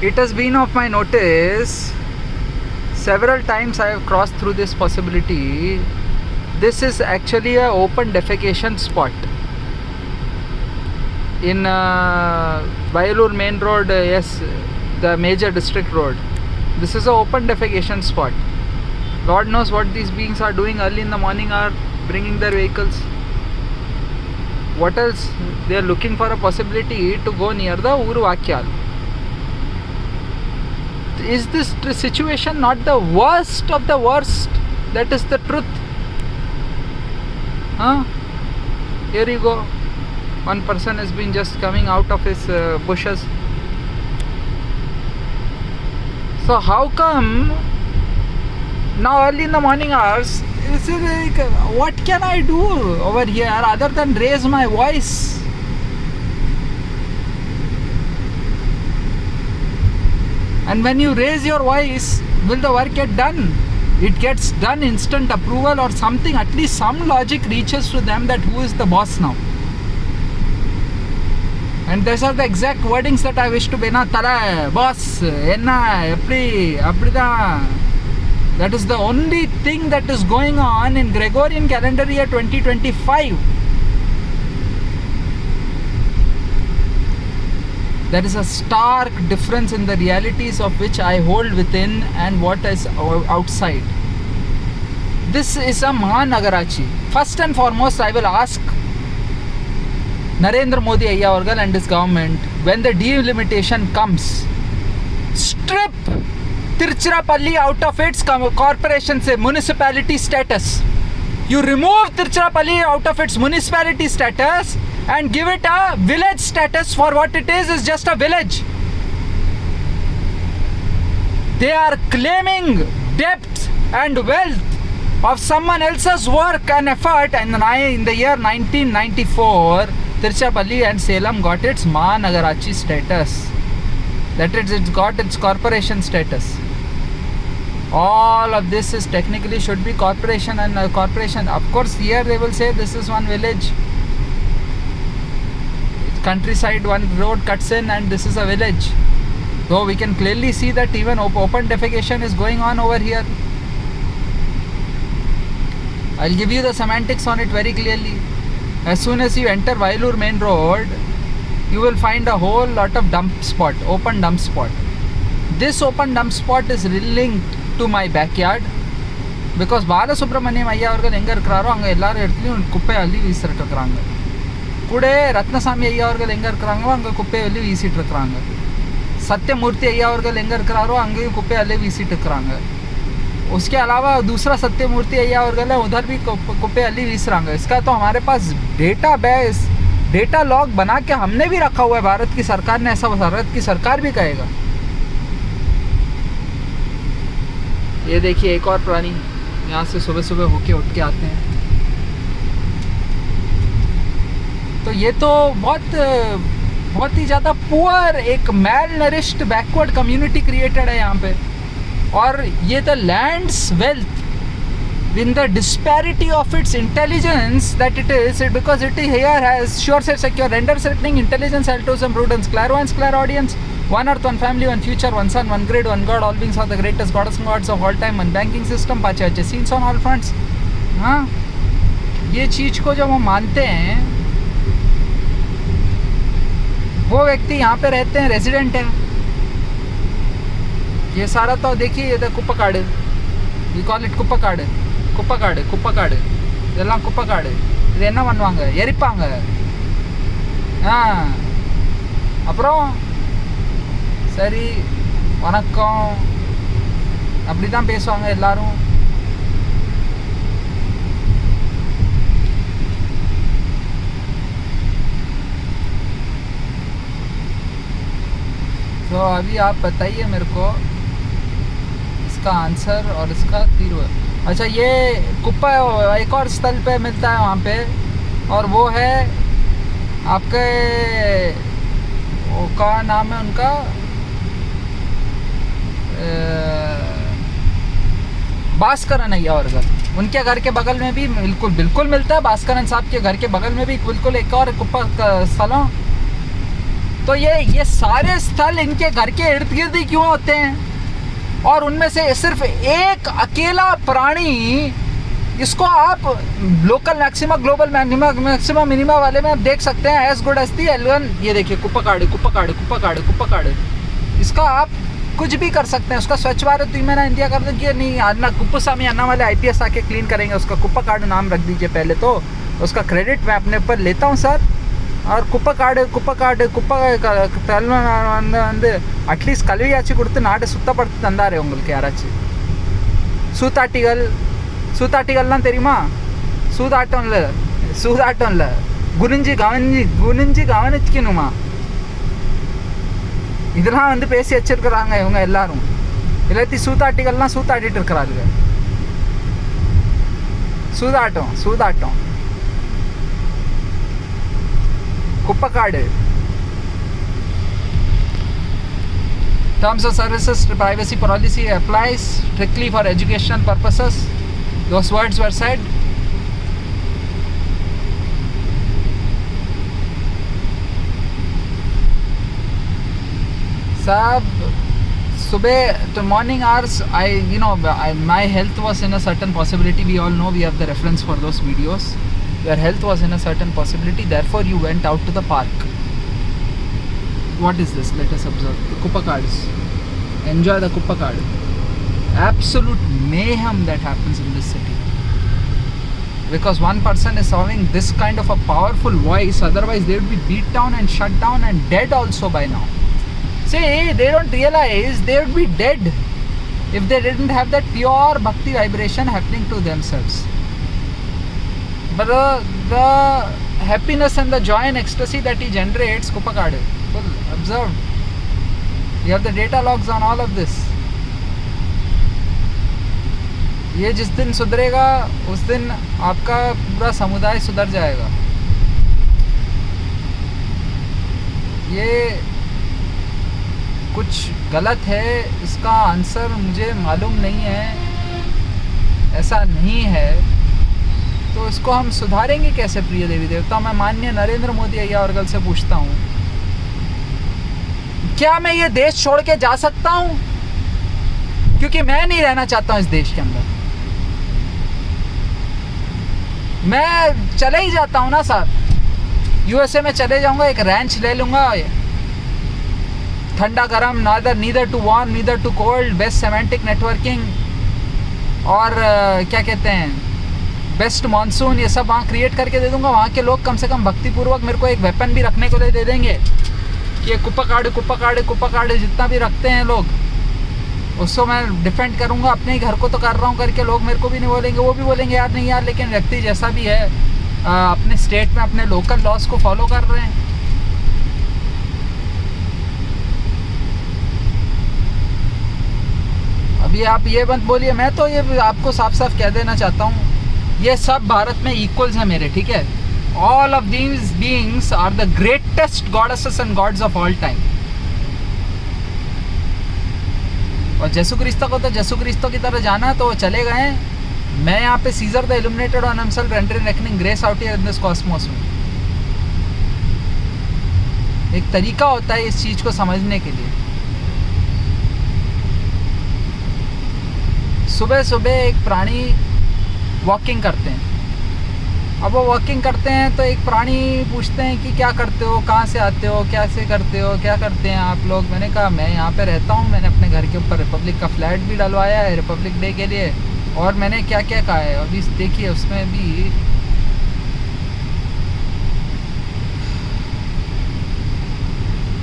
It has been of my notice several times I have crossed through this possibility. This is actually a open defecation spot in Vayalur main road. Yes, the major district road. This is a open defecation spot. Lord knows what these beings are doing early in the morning, are bringing their vehicles. What else? They are looking for a possibility to go near the Uru Vakyal. Is this situation not the worst of the worst? That is the truth. Huh? Here you go. One person has been just coming out of his bushes. So how come now early in the morning hours, is it like, what can I do over here other than raise my voice? And when you raise your voice, will the work get done? It gets done, instant approval or something. At least some logic reaches to them that who is the boss now. And these are the exact wordings that I wish to be. Na tala, boss, enna, appdi, apdida. That is the only thing that is going on in Gregorian calendar year 2025. There is a stark difference in the realities of which I hold within and what is outside. This is a Mahanagarachi. First and foremost, I will ask Narendra Modi Ayya Avargal and his government, when the delimitation comes, strip Tiruchirappalli out of its corporation say municipality status. You remove Tiruchirappalli out of its municipality status and give it a village status. For what it is just a village. They are claiming depth and wealth of someone else's work and effort. And in the year 1994, Tiruchirappalli and Salem got its Mahanagarachi status. That is, it's got its corporation status. All of this is technically should be corporation and corporation. Of course, here they will say this is one village. Countryside, one road cuts in and this is a village. Though we can clearly see that even open defecation is going on over here. I'll give you the semantics on it very clearly. As soon as you enter Vayalur main road, you will find a whole lot of dump spot, open dump spot. This open dump spot is linked to my backyard because Balasubramaniam Ayya Avargal enga irukkraro anga ellaru eduthliyum kuppai alli veesittu irukkranga. Kude Ratnasamy Ayya Avargal enga irukkranga anga kuppai alli veesittu irukkranga. Satyamurthy Ayya Avargal enga irukkraro angeyum kuppai alli veesittu irukkranga. उसके अलावा दूसरा सत्यमूर्ति अय्या अवरगल है, उधर भी कुप्पे अली वीस रंग है. इसका तो हमारे पास डेटा बेस, डेटा लॉग बना के हमने भी रखा हुआ है. भारत की सरकार ने ऐसा, भारत की सरकार भी कहेगा. ये देखिए एक और प्राणी यहाँ से सुबह सुबह होके उठ के आते हैं. तो ये तो बहुत ही ज़्यादा पुअर, एक मैल नरिश्ड बैकवर्ड कम्युनिटी क्रिएटेड है यहाँ पे. और ये the lands wealth in the disparity of its intelligence that it is, because it here has sure set secure render threatening intelligence, altruism, prudence, clairvoyance, clairaudience, one earth, one family, one future, one sun, one grid, one god. All beings are the greatest goddess and gods of all time. One banking system, pache scenes on all fronts. हाँ, ये चीज़ को जब हम मानते हैं, वो व्यक्ति यहाँ पे रहते हैं, रेजिडेंट है. ये सारा तो देखिए, ये कुप्पकाडे, वी कॉल इट कुप्पकाडे, குப்பக்காடு குப்பக்காடு, இதெல்லாம் குப்பக்காடு. இது என்ன பண்ணுவாங்க? எரிப்பாங்க. அப்புறம் சரி வணக்கம் அப்படி தான் பேசுவாங்க எல்லாரும். तो अभी आप बताइए मेरे को इसका आंसर और इसका तीर. अच्छा, ये कुप्पा एक और स्थल पे मिलता है वहाँ पे, और वो है आपके, वो का नाम है उनका, भास्करन अय्या अवरगल. उनके घर के बगल में भी बिल्कुल मिलता है. भास्करन साहब के घर के बगल में भी बिल्कुल एक और कुप्पा का स्थल. तो ये सारे स्थल इनके घर के इर्द गिर्द ही क्यों होते हैं? और उनमें से सिर्फ एक अकेला प्राणी, इसको आप local maxima global maxima minima वाले में आप देख सकते हैं, as good as the L1। ये देखिए कुप्पकाड़, इसका आप कुछ भी कर सकते हैं। उसका स्वच्छ भारत मैंने इंडिया कर दो कि नहीं, अन्ना कुप्पस्वामी अन्ना वाले IPS आके क्लीन करेंगे उसका। कुप्पकाड़ नाम रख दीजिए पहले, तो उसका क्रेडिट मैं अपने ऊपर लेता हूँ सर। और कुप्पकाड़ அட்லீஸ்ட் கல்வியாச்சு கொடுத்து நாடு சுத்தப்படுத்தி தந்தாரு உங்களுக்கு யாராச்சும். சூதாட்டிகள்லாம் தெரியுமா? சூதாட்டம் இல்லை, குனிஞ்சு கவனிக்கணுமா? இதெல்லாம் வந்து பேசி வச்சிருக்கிறாங்க இவங்க எல்லாரும். எல்லாத்தையும் சூதாட்டிகள்லாம் சூதாடிட்டு இருக்கிறாங்க. சூதாட்டம் குப்பக்காடு. Terms of services privacy policy applies strictly for educational purposes. Those words were said. Sab, सुबह to morning hours, my health was in a certain possibility. We all know, we have the reference for those videos. Your health was in a certain possibility, therefore you went out to the park. What is this? Let us observe the Kuppakads. Enjoy the Kuppakad. Absolute mayhem that happens in this city, because one person is having this kind of a powerful voice. Otherwise they would be beat down and shut down and dead also by now. See, they don't realize they would be dead if they didn't have that pure bhakti vibration happening to themselves. But the happiness and the joy and ecstasy that he generates, Kuppakad, well, observed. You have the data logs on all of this. ये जिस दिन सुधरेगा उस दिन आपका पूरा समुदाय सुधर जाएगा. ये कुछ गलत है, इसका आंसर मुझे मालूम नहीं है, ऐसा नहीं है, तो इसको हम सुधारेंगे कैसे प्रिय देवी देवता? मैं माननीय नरेंद्र मोदी अय्या अवरगल से पूछता हूँ, क्या मैं ये देश छोड़ के जा सकता हूँ? क्योंकि मैं नहीं रहना चाहता हूँ इस देश के अंदर. मैं चले ही जाता हूँ ना सर, USA में चले जाऊँगा, एक रैंच ले लूँगा, ठंडा गरम, neither too warm neither too cold, best semantic networking और क्या कहते हैं बेस्ट मानसून, ये सब वहाँ क्रिएट करके दे दूँगा. वहाँ के लोग कम से कम भक्तिपूर्वक मेरे को एक वेपन भी रखने को दे देंगे कि कुप्पकाड़ जितना भी रखते हैं लोग, उसको मैं डिफेंड करूँगा. अपने ही घर को तो कर रहा हूँ करके लोग मेरे को भी नहीं बोलेंगे, वो भी बोलेंगे यार नहीं यार, लेकिन व्यक्ति जैसा भी है अपने स्टेट में अपने लोकल लॉज को फॉलो कर रहे हैं. अभी आप ये मत बोलिए, मैं तो ये आपको साफ साफ कह देना चाहता हूँ, ये सब भारत में इक्वल्स हैं मेरे, ठीक है? All of these beings are the greatest goddesses and gods of all time. और यसु क्रिस्तो को तो यसु क्रिस्तो की तरह जाना, तो चले गए. मैं यहाँ पे Caesar the illuminated on himself rendering reckoning grace out here in this cosmos में. एक तरीका होता है इस चीज को समझने के लिए. सुबह सुबह एक प्राणी वॉकिंग करते हैं. अब वो वॉकिंग करते हैं तो एक प्राणी पूछते हैं कि क्या करते हो, कहाँ से आते हो, कैसे करते हो, क्या करते हैं आप लोग? मैंने कहा मैं यहाँ पे रहता हूँ, मैंने अपने घर के ऊपर रिपब्लिक का फ्लैट भी डलवाया है रिपब्लिक डे के लिए, और मैंने क्या क्या कहा है अभी देखिए उसमें भी.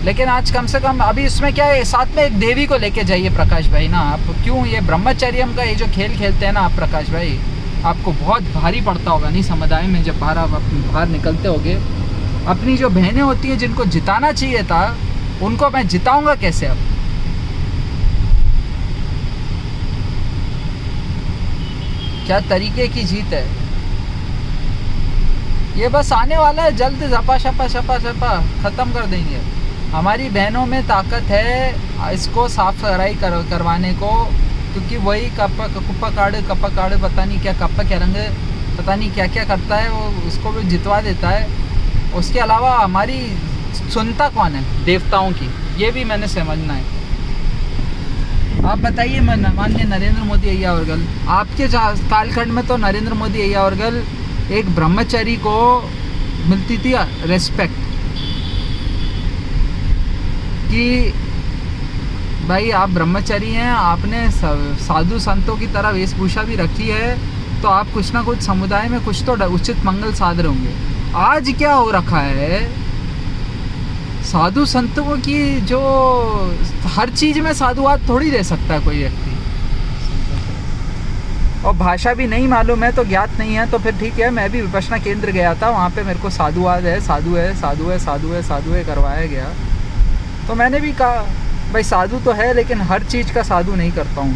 लेकिन आज कम से कम अभी इसमें क्या है, साथ में एक देवी को लेके जाइए प्रकाश भाई ना. आप क्यों ये ब्रह्मचर्यम का ये जो खेल खेलते हैं ना आप प्रकाश भाई, आपको बहुत भारी पड़ता होगा नहीं समुदाय में. जब बाहर निकलते होगे, अपनी जो बहनें होती हैं जिनको जिताना चाहिए था, उनको मैं जिताऊंगा कैसे? अब क्या तरीके की जीत है ये? बस आने वाला है जल्द, झपा ख़त्म कर देंगे. हमारी बहनों में ताकत है इसको साफ सफाई करवाने को, क्योंकि वही कप्पकाड़ पता नहीं क्या रंग पता नहीं क्या क्या करता है, वो उसको भी जितवा देता है. उसके अलावा हमारी सुनता कौन है देवताओं की, ये भी मैंने समझना है। आप बताइए, माननीय नरेंद्र मोदी अय्या अवर्गल, आपके कालखंड में तो नरेंद्र मोदी अय्या अवर्गल एक ब्रह्मचारी को मिलती थी रेस्पेक्ट कि भाई आप ब्रह्मचारी हैं, आपने साधु संतों की तरह वेशभूषा भी रखी है, तो आप कुछ ना कुछ समुदाय में कुछ तो उचित मंगल साध रहे होंगे। आज क्या हो रखा है, साधु संतों की जो हर चीज़ में साधुवाद थोड़ी दे सकता है कोई व्यक्ति, और भाषा भी नहीं मालूम है तो ज्ञात नहीं है, तो फिर ठीक है। मैं भी विपश्यना केंद्र गया था, वहाँ पे मेरे को साधुवाद है, साधु है, साधु है, साधु है, साधु है करवाया गया, तो मैंने भी कहा भाई साधु तो है, लेकिन हर चीज़ का साधु नहीं करता हूँ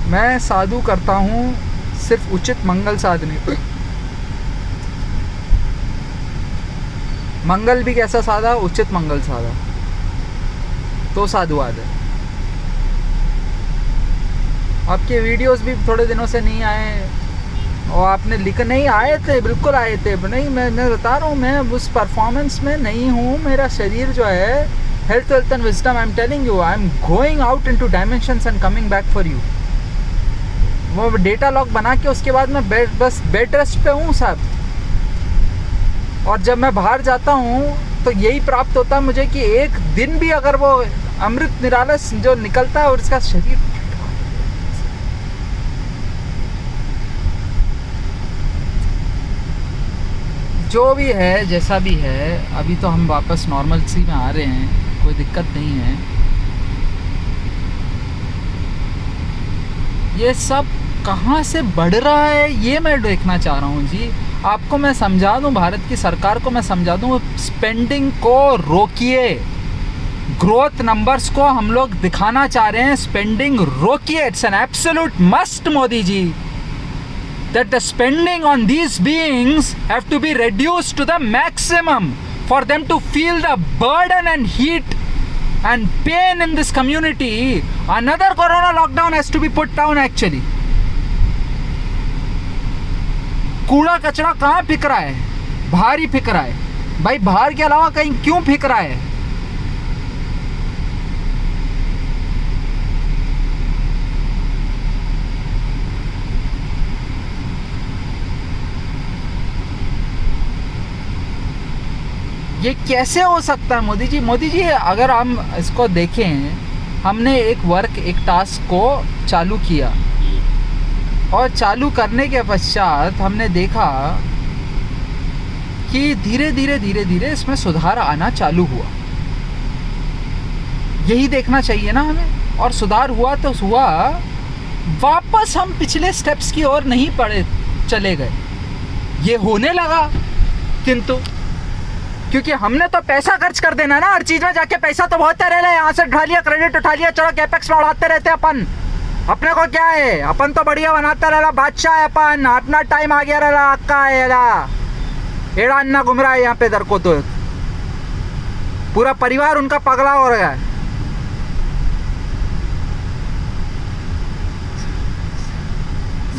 मैं साधु करता हूँ सिर्फ उचित मंगल साधने पर। मंगल भी कैसा साधा, उचित मंगल साधा, तो साधुवाद है। आपके वीडियोस भी थोड़े दिनों से नहीं आए, और आपने लिख नहीं आए थे, बिल्कुल आए थे नहीं, मैं बता रहा हूँ, मैं उस परफॉर्मेंस में नहीं हूँ। मेरा शरीर जो है, health wealth and wisdom, I am telling you, I am going out into dimensions and coming back for you. वो डेटा लॉग बना के उसके बाद मैं बस बेड रेस्ट पे हूँ साहब। और जब मैं बाहर जाता हूँ तो यही प्राप्त होता है मुझे कि एक दिन भी अगर वो अमृत निरालस जो निकलता है और उसका शरीर जो भी है, जैसा भी है, अभी तो हम वापस नॉर्मल सी में आ रहे हैं, कोई दिक्कत नहीं है। ये सब कहाँ से बढ़ रहा है ये मैं देखना चाह रहा हूँ जी। आपको मैं समझा दूँ, भारत की सरकार को मैं समझा दूँ, स्पेंडिंग को रोकिए। ग्रोथ नंबर्स को हम लोग दिखाना चाह रहे हैं, स्पेंडिंग रोकिए। It's an absolute must Modi ji, that the spending on these beings have to be reduced to the maximum for them to feel the burden and heat and pain in this community. Another corona lockdown has to be put down actually. कूड़ा कचरा कहाँ फेंक रहा है? बाहर ही फेंक रहा है भाई, बाहर के अलावा कहीं क्यों फेंक रहा है? ये कैसे हो सकता है मोदी जी? मोदी जी, अगर हम इसको देखें, हमने एक वर्क, एक टास्क को चालू किया, और चालू करने के पश्चात हमने देखा कि धीरे धीरे धीरे धीरे इसमें सुधार आना चालू हुआ। यही देखना चाहिए ना हमें, और सुधार हुआ तो हुआ, वापस हम पिछले स्टेप्स की ओर नहीं चले गए। ये होने लगा, किंतु क्योंकि हमने तो पैसा खर्च कर देना ना हर चीज में जाके। पैसा तो बहुत रह, यहाँ से उठा लिया, क्रेडिट उठा लिया, चलो कैपेक्स में उड़ाते रहते अपन। अपने को क्या है, अपन तो बढ़िया बनाता रहा, बादशाह है अपन, अपना टाइम आ गया रहा, अक्का है एड़ा अन्ना घूम रहा है यहाँ पे। दर को तो पूरा परिवार उनका पगला हो रहा है।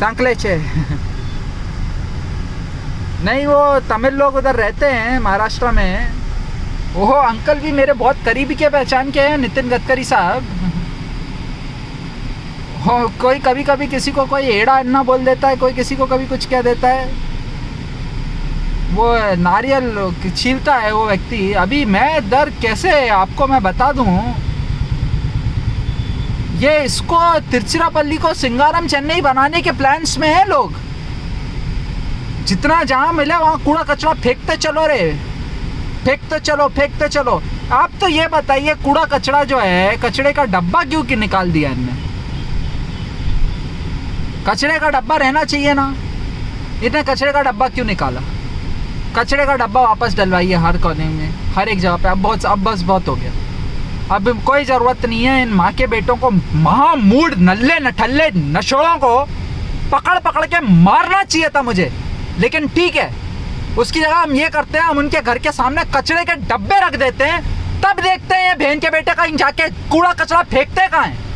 सांकलेचे नहीं, वो तमिल लोग उधर रहते हैं महाराष्ट्र में। ओहो, अंकल भी मेरे बहुत करीबी के पहचान के हैं, नितिन गडकरी साहब। कोई कभी कभी किसी को कोई एड़ा अन्ना बोल देता है, कोई किसी को कभी कुछ कह देता है। वो नारियल छीलता है वो व्यक्ति। अभी मैं दर कैसे आपको मैं बता दूं, ये इसको तिरुचिरापल्ली को सिंगारम चेन्नई बनाने के प्लान्स में है लोग। जितना जहाँ मिले वहाँ कूड़ा कचरा फेंकते चलो रे, फेंकते चलो, फेंकते चलो। आप तो ये बताइए, कूड़ा कचरा जो है, कचड़े का डब्बा क्यों कि निकाल दिया इनने? कचड़े का डब्बा रहना चाहिए ना, इतने कचड़े का डब्बा क्यों निकाला? कचड़े का डब्बा वापस डलवाइए हर कोने में, हर एक जगह पे। अब बस बहुत हो गया। अब कोई ज़रूरत नहीं है इन माँ के बेटों को, महामूड नल्ले नठल्ले नशोड़ों को पकड़ पकड़ के मारना चाहिए था मुझे। लेकिन ठीक है, उसकी जगह हम ये करते हैं, हम उनके घर के सामने कचड़े के डब्बे रख देते हैं, तब देखते हैं ये बहन के बेटे कहीं जाके कूड़ा कचरा फेंकते कहाँ हैं।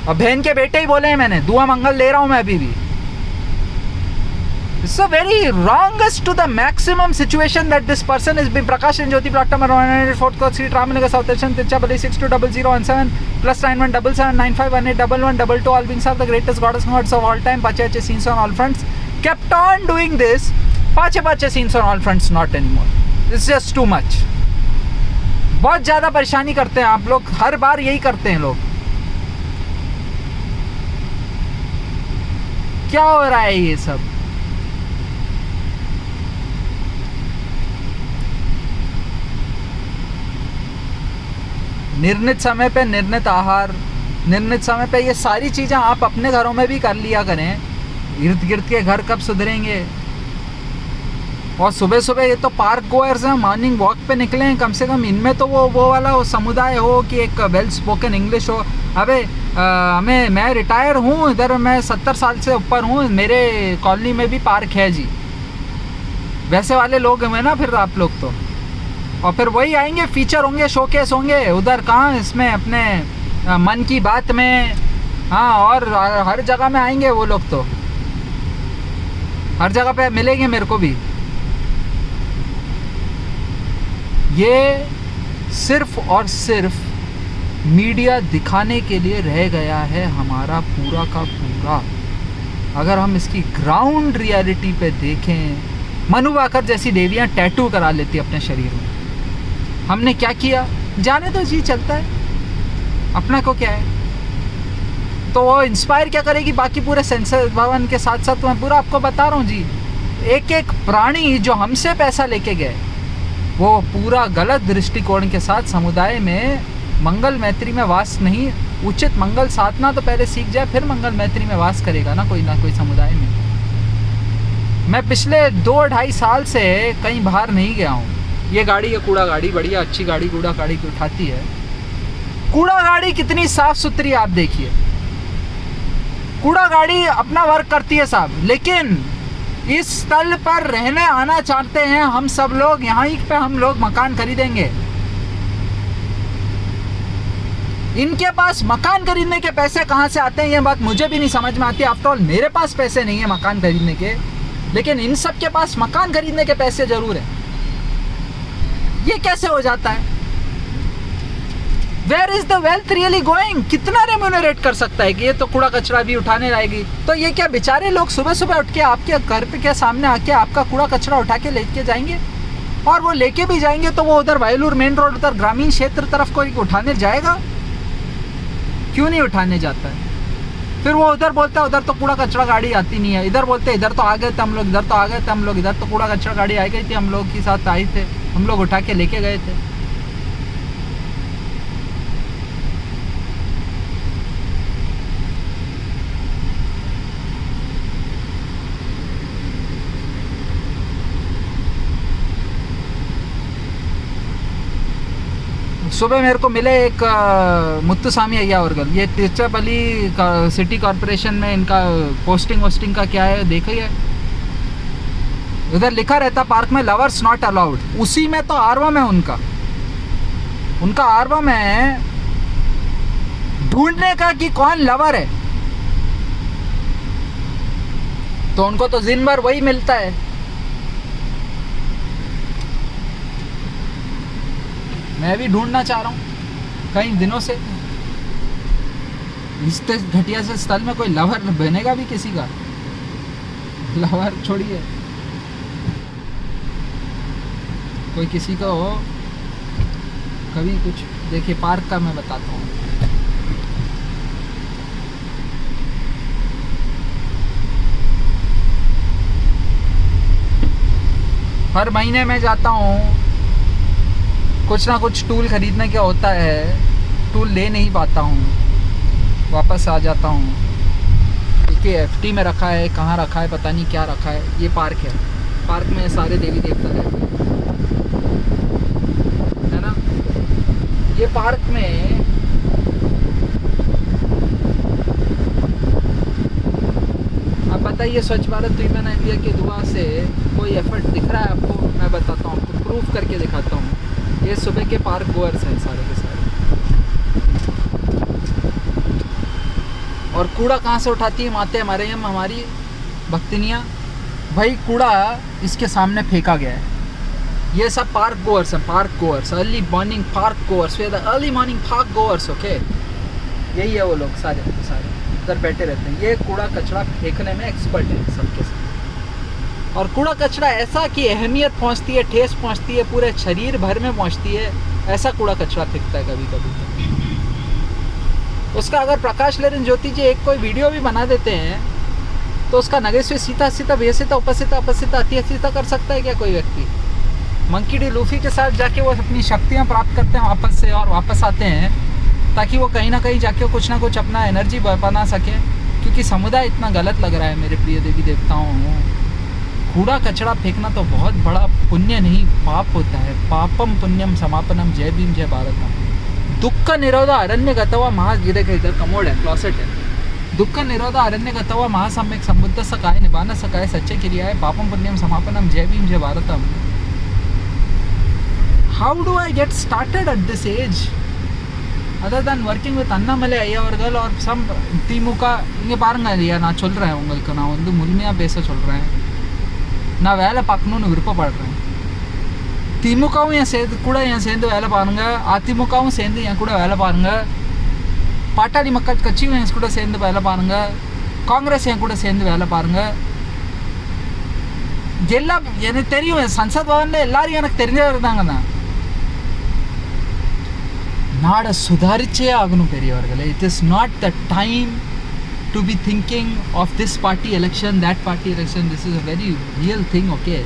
और बहन के बेटे ही बोले हैं, मैंने दुआ मंगल ले रहा हूँ मैं अभी भी। It's a very wrongest to the maximum situation that this person is being. Prakash and Jyoti plot number 104th Court Street, Ramanagar, South Station, Tiruchirappalli 620017 plus 917795181122, all beings are the greatest goddess gods of all time. Pache scenes on all fronts. Kept on doing this. Pache scenes on all fronts, not anymore. It's just too much. बहुत ज़्यादा परेशानी करते हैं आप लोग, हर बार यही करते हैं लोग. क्या हो रहा है ये सब? निर्णित समय पे निर्णित आहार, निर्णित समय पे ये सारी चीज़ें आप अपने घरों में भी कर लिया करें. इर्द गिर्द के घर कब सुधरेंगे? और सुबह सुबह ये तो पार्क गोअर्स हैं, मॉर्निंग वॉक पे निकले हैं, कम से कम इनमें तो वो वाला समुदाय हो कि एक वेल स्पोकन इंग्लिश हो. अबे मैं रिटायर हूँ, इधर मैं 70 साल से ऊपर हूँ, मेरे कॉलोनी में भी पार्क है जी. वैसे वाले लोग हैं ना फिर आप लोग तो. और फिर वही आएंगे, फीचर होंगे, शोकेस होंगे उधर, कहाँ इसमें अपने मन की बात में. हाँ, और हर जगह में आएंगे वो लोग तो, हर जगह पे मिलेंगे मेरे को भी. ये सिर्फ और सिर्फ मीडिया दिखाने के लिए रह गया है हमारा पूरा का पूरा. अगर हम इसकी ग्राउंड रियलिटी पे देखें, मनु भाकर जैसी देवियाँ टैटू करा लेती अपने शरीर में. हमने क्या किया? जाने तो जी, चलता है, अपना को क्या है. तो वो इंस्पायर क्या करेगी बाकी पूरे सेंसर भवन के साथ साथ. मैं पूरा आपको बता रहा हूँ जी, एक एक प्राणी जो हमसे पैसा लेके गए, वो पूरा गलत दृष्टिकोण के साथ समुदाय में मंगल मैत्री में वास नहीं. उचित मंगल साधना तो पहले सीख जाए, फिर मंगल मैत्री में वास करेगा ना कोई समुदाय में. मैं पिछले 2-2.5 साल से कहीं बाहर नहीं गया हूँ. ये गाड़ी, ये कूड़ा गाड़ी, बढ़िया अच्छी गाड़ी, कूड़ा गाड़ी उठाती है. कूड़ा गाड़ी कितनी साफ सुथरी आप देखिए. कूड़ा गाड़ी अपना वर्क करती है साहब, लेकिन इस स्थल पर रहने आना चाहते हैं हम सब लोग. यहाँ ही पे हम लोग मकान खरीदेंगे. इनके पास मकान खरीदने के पैसे कहाँ से आते हैं, ये बात मुझे भी नहीं समझ में आती. आफ्टर ऑल मेरे पास पैसे नहीं है मकान खरीदने के, लेकिन इन सब के पास मकान खरीदने के पैसे जरूर है. ये कैसे हो जाता है? Where is the wealth really going? कितना रेम्यूनरेट कर सकता है कि ये तो कूड़ा कचरा भी उठाने लाएगी. तो ये क्या बेचारे लोग सुबह सुबह उठ के आपके घर पे के सामने आके आपका कूड़ा कचरा उठा के लेके जाएंगे? और वो लेके भी जाएंगे तो वो उधर वायलूर मेन रोड, उधर ग्रामीण क्षेत्र तरफ कोई उठाने जाएगा? क्यों नहीं उठाने जाता है? फिर वो उधर बोलता है उधर तो कूड़ा कचरा गाड़ी आती नहीं है, इधर बोलते इधर तो आ गए थे हम लोग, इधर तो आ गए थे हम लोग, इधर तो कूड़ा कचरा गाड़ी आ गई थी, हम लोग के साथ आई थे, हम लोग उठा के लेके गए थे. सुबह मेरे को मिले एक मुत्तुस्वामी अय्या वर्गल, ये तिरुचिरापल्ली सिटी कॉरपोरेशन में इनका पोस्टिंग वोस्टिंग का क्या है देखिए. उधर लिखा रहता पार्क में लवर्स नॉट अलाउड. उसी में तो आरवम है उनका आरवम है ढूंढने का कि कौन लवर है. तो उनको तो दिन भर वही मिलता है. मैं भी ढूंढना चाह रहा हूँ कई दिनों से. इस घटिया से स्थल में कोई लवर बनेगा भी किसी का? लवर छोड़िए, कोई किसी का हो कभी कुछ. देखिए पार्क का मैं बताता हूँ. हर महीने मैं जाता हूँ, कुछ ना कुछ टूल खरीदने का होता है, टूल ले नहीं पाता हूँ, वापस आ जाता हूँ. देखिए एफटी में रखा है, कहाँ रखा है पता नहीं, क्या रखा है. ये पार्क है, पार्क में सारे देवी देवता रहते हैं, है ना. ये पार्क में आप बताइए स्वच्छ भारत अभियान इंडिया के दुआ से कोई एफर्ट दिख रहा है आपको? मैं बताता हूँ आपको, प्रूफ करके दिखाता हूँ. ये सुबह के पार्क गोअर्स हैं सारे के सारे. और कूड़ा कहाँ से उठाती है माते हमारे यहाँ हमारी भक्तिनियाँ? भाई कूड़ा इसके सामने फेंका गया है। ये सब पार्क गोअर्स हैं, park goers, early morning park goers, way the early morning park goers, okay. यही है वो लोग, सारे इधर बैठे रहते हैं। ये कूड़ा कचरा फेंकने में एक्सपर्ट है सबके साथ। और कूड़ा कचरा ऐसा कि अहमियत पहुंचती है, ठेस पहुंचती है, पूरे शरीर भर में पहुंचती है, ऐसा कूड़ा कचरा फेंकता है कभी कभी। उसका अगर प्रकाश लेरिन ज्योति जी एक कोई वीडियो भी बना देते हैं तो उसका नगेश्वर सीता सीता व्यसिता उपस्थिता अपस्थिता अतिथिता कर सकता है क्या कोई व्यक्ति? मंकी डी लूफी के साथ जाके वो अपनी शक्तियाँ प्राप्त करते हैं वापस से, और वापस आते हैं ताकि वो कहीं ना कहीं जाके कुछ ना कुछ अपना एनर्जी बना सके। क्योंकि समुदाय इतना गलत लग रहा है मेरे प्रिय देवी देवताओं। कूड़ा कचरा फेंकना तो बहुत बड़ा पुण्य नहीं पाप होता है। पापम पुण्यम समापनम, जय भीम जय भारतम। दुख निरोध अरण्य गतवा महा, ये देखो इधर कमोड है, क्लॉसेट है। दुख निरोध अरण्य गतवा महासम्यक संबुद्ध सकाय निबान सकाय सच्चे क्रिया है पापम पुण्यम समापनम, जय भीम जय Bharatam. How do I get started at this age other than working with Annamale ஐயாவர்கள் और some திமுக இங்கே பாருங்க ஐயா, நான் சொல்கிறேன் உங்களுக்கு, நான் வந்து முழுமையாக பேச சொல்கிறேன். நான் வேலை பார்க்கணுன்னு விருப்பப்படுறேன். திமுகவும் என் சேர்ந்து கூட என் சேர்ந்து வேலை பாருங்கள், அதிமுகவும் சேர்ந்து என் கூட வேலை பாருங்கள், பாட்டாளி மக்கள் கட்சியும் என் கூட சேர்ந்து வேலை பாருங்கள், காங்கிரஸ் என் கூட சேர்ந்து வேலை பாருங்கள். எல்லாம் எனக்கு தெரியும், சன்சத் பவனில் எல்லாரும் எனக்கு தெரிஞ்சவர் தாங்க தான். நாடை சுதாரிச்சே ஆகணும் பெரியவர்களே. It is not the time to be thinking of this party election, that party election. This is a very real thing, okay.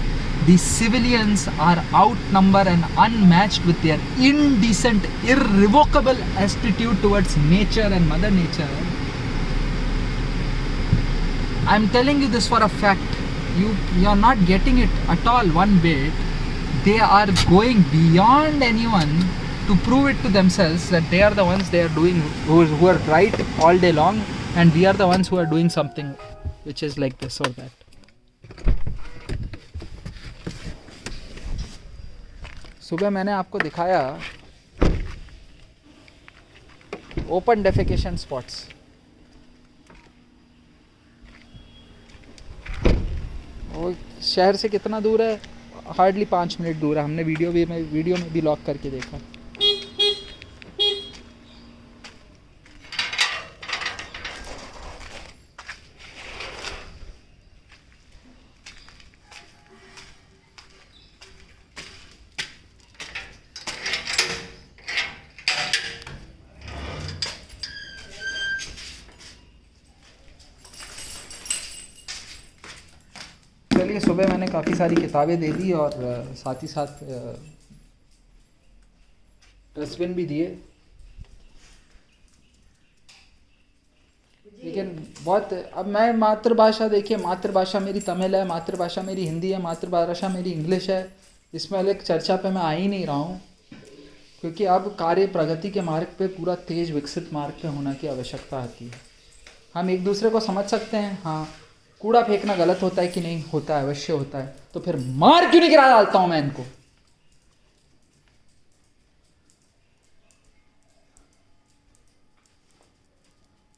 The civilians are outnumbered and unmatched with their indecent, irrevocable attitude towards nature and Mother Nature. I'm telling you this for a fact. You are not getting it at all one bit. They are going beyond anyone to prove it to themselves that they are the ones they are doing, who are right all day long, and we are the ones who are doing something which is like this or that. सुबह मैंने आपको दिखाया open defecation spots. वो शहर से कितना दूर है? हार्डली 5 मिनट दूर है. हमने वीडियो में भी लॉक करके देखा. चलिए, सुबह मैंने काफ़ी सारी किताबें दे दी और साथ ही साथ डस्टबिन भी दिए. लेकिन बहुत, अब मैं मातृभाषा, देखिए मातृभाषा मेरी तमिल है, मातृभाषा मेरी हिंदी है, मातृभाषा मेरी इंग्लिश है. इसमें अलग चर्चा पे मैं आ ही नहीं रहा हूँ, क्योंकि अब कार्य प्रगति के मार्ग पे, पूरा तेज विकसित मार्ग पे होने की आवश्यकता आती है. हम एक दूसरे को समझ सकते हैं. हाँ, कूड़ा फेंकना गलत होता है कि नहीं होता है? अवश्य होता है. तो फिर मार क्यों नहीं गिरा डालता हूं मैं इनको?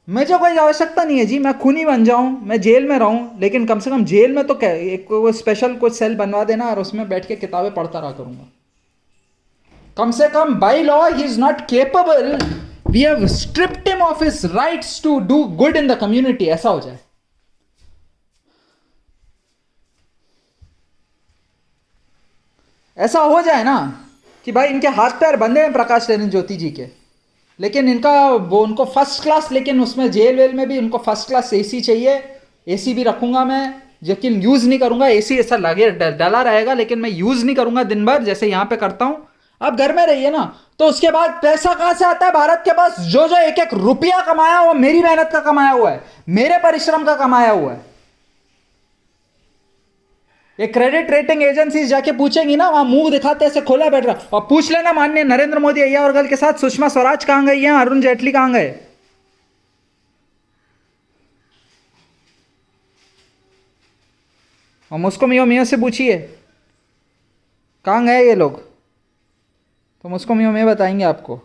मुझे कोई आवश्यकता नहीं है जी मैं खूनी बन जाऊं, मैं जेल में रहूं, लेकिन कम से कम जेल में तो क्या एक स्पेशल कुछ सेल बनवा देना और उसमें बैठ के किताबें पढ़ता रहा करूंगा. कम से कम by law he is not capable, we have stripped him of his rights to do good in the community. ऐसा हो जाए. ऐसा हो जाए ना कि भाई इनके हाथ पैर बंधे हैं प्रकाश लेरिन ज्योति जी के, लेकिन इनका वो उनको फर्स्ट क्लास, लेकिन उसमें जेल वेल में भी उनको फर्स्ट क्लास एसी चाहिए. एसी भी रखूंगा मैं, लेकिन यूज़ नहीं करूंगा. एसी ऐसा लगे डला रहेगा, लेकिन मैं यूज़ नहीं करूंगा दिन भर, जैसे यहाँ पे करता हूँ. आप घर में रहिए ना. तो उसके बाद पैसा कहाँ से आता है भारत के पास? जो जो एक एक रुपया कमाया हुआ, मेरी मेहनत का कमाया हुआ है, मेरे परिश्रम का कमाया हुआ है. ये क्रेडिट रेटिंग एजेंसीज जाके पूछेंगी ना, वहां मुंह दिखाते ऐसे खोला बैठ रहा. और पूछ लेना माननीय नरेंद्र मोदी अय्यावरगल के साथ सुषमा स्वराज कहां गई हैं, अरुण जेटली कहां गए? और मुझको मियो से पूछिए कहां गए ये लोग, तो मुझको मियो बताएंगे आपको.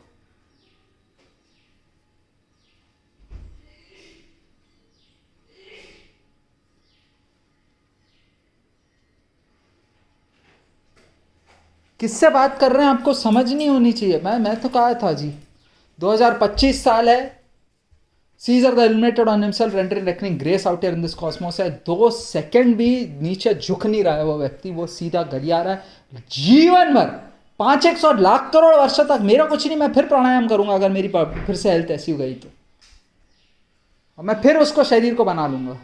किससे बात कर रहे हैं आपको समझ नहीं होनी चाहिए। मैं तो कहा था जी 2025 साल है, Caesar the illuminated on himself rendering reckoning grace out here in this cosmos है। 2 सेकंड भी नीचे झुक नहीं रहा है वो व्यक्ति, वो सीधा गरिया रहा है जीवन भर 500 लाख करोड़ वर्षों तक। मेरा कुछ नहीं, मैं फिर प्राणायाम करूंगा अगर मेरी फिर से हेल्थ ऐसी हो गई तो, और मैं फिर उसको शरीर को बना लूंगा।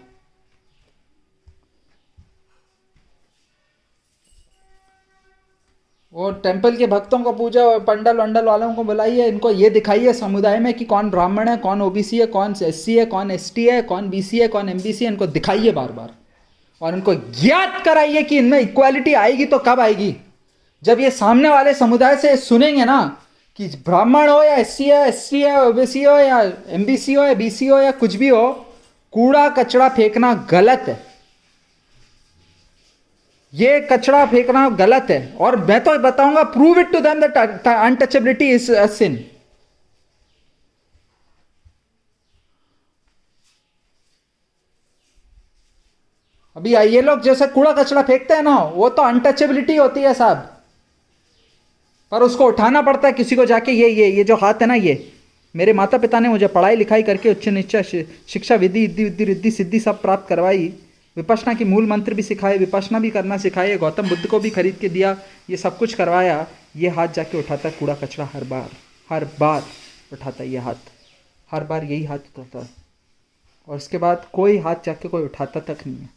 और टेंपल के भक्तों को पूजा और पंडल वंडल वालों को बुलाइए, इनको ये दिखाइए समुदाय में कि कौन ब्राह्मण है, कौन ओबीसी है, कौन एससी है, कौन एसटी है, कौन बीसी है, कौन एमबीसी है। इनको दिखाइए बार बार, और इनको ज्ञात कराइए कि इनमें इक्वालिटी आएगी तो कब आएगी, जब ये सामने वाले समुदाय से सुनेंगे ना कि ब्राह्मण हो या एससी है, एसटी है, ओबीसी हो या एमबीसी हो या बीसी हो या कुछ भी हो, कूड़ा कचरा फेंकना गलत है। ये कचरा फेंकना गलत है, और मैं तो बताऊंगा prove it to them that untouchability is a sin. अभी ये लोग जैसे कूड़ा कचरा फेंकते हैं ना, वो तो अनटचेबिलिटी होती है साहब, पर उसको उठाना पड़ता है किसी को जाके। ये जो हाथ है ना, ये मेरे माता पिता ने मुझे पढ़ाई लिखाई करके उच्च नीच शिक्षा विधि रिद्धि सिद्धि सब प्राप्त करवाई, विपश्यना की मूल मंत्र भी सिखाए, विपश्यना भी करना सिखाए, गौतम बुद्ध को भी खरीद के दिया, ये सब कुछ करवाया। ये हाथ जाके उठाता है कूड़ा कचरा, हर बार उठाता है ये हाथ, हर बार यही हाथ उठाता है, और उसके बाद कोई हाथ जाके कोई उठाता तक नहीं है।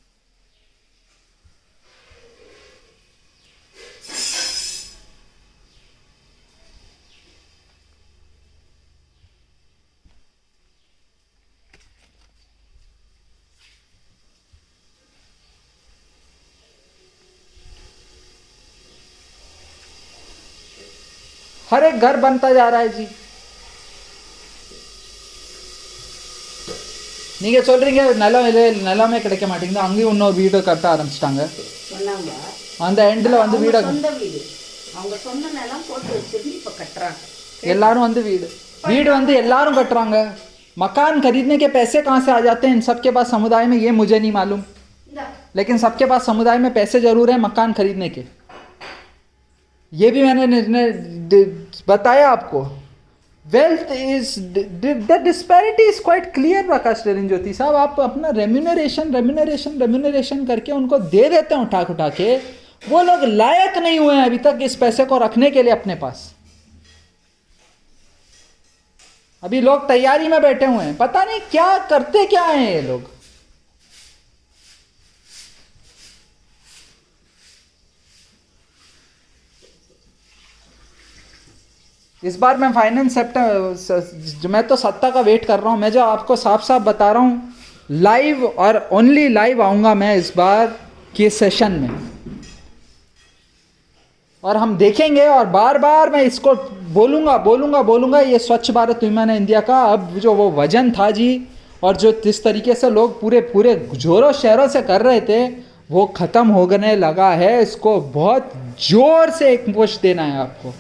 हर एक घर बनता जा रहा है जी। நீங்க சொல்றீங்க நிலமே கிடைக்க மாட்டேங்குது, அங்கேயும் இன்னொரு வீடு கட்ட ஆரம்பிச்சிட்டாங்க அந்த எண்ட்ல வந்து வீடு அவங்க சொந்த நிலம் போட்டு வச்சிருந்து இப்ப கட்டறாங்க எல்லாரும் வந்து வீடு வந்து எல்லாரும் கட்டறாங்க। मकान खरीदने के पैसे कहाँ से आ जाते हैं इन सबके पास समुदाय में, ये मुझे नहीं मालूम, लेकिन सबके पास समुदाय में पैसे जरूर हैं मकान खरीदने के। ये भी मैंने बताया आपको। Wealth is the disparity is quite clear Prakash Jyoti साहब। आप अपना रेम्यूनरेशन करके उनको दे देते हैं उठा के, वो लोग लायक नहीं हुए हैं अभी तक इस पैसे को रखने के लिए अपने पास। अभी लोग तैयारी में बैठे हुए हैं, पता नहीं क्या करते क्या हैं ये लोग। इस बार मैं फाइनेंस सेक्टर, मैं तो सत्ता का वेट कर रहा हूं। मैं जो आपको साफ बता रहा हूं, लाइव और ओनली लाइव आऊंगा मैं इस बार के सेशन में, और हम देखेंगे। और बार बार मैं इसको बोलूंगा ये स्वच्छ भारत विमान इंडिया का अब जो वो वजन था जी, और जो जिस तरीके से लोग पूरे जोरों शहरों से कर रहे थे, वो खत्म होने लगा है। इसको बहुत जोर से एक पुश देना है आपको।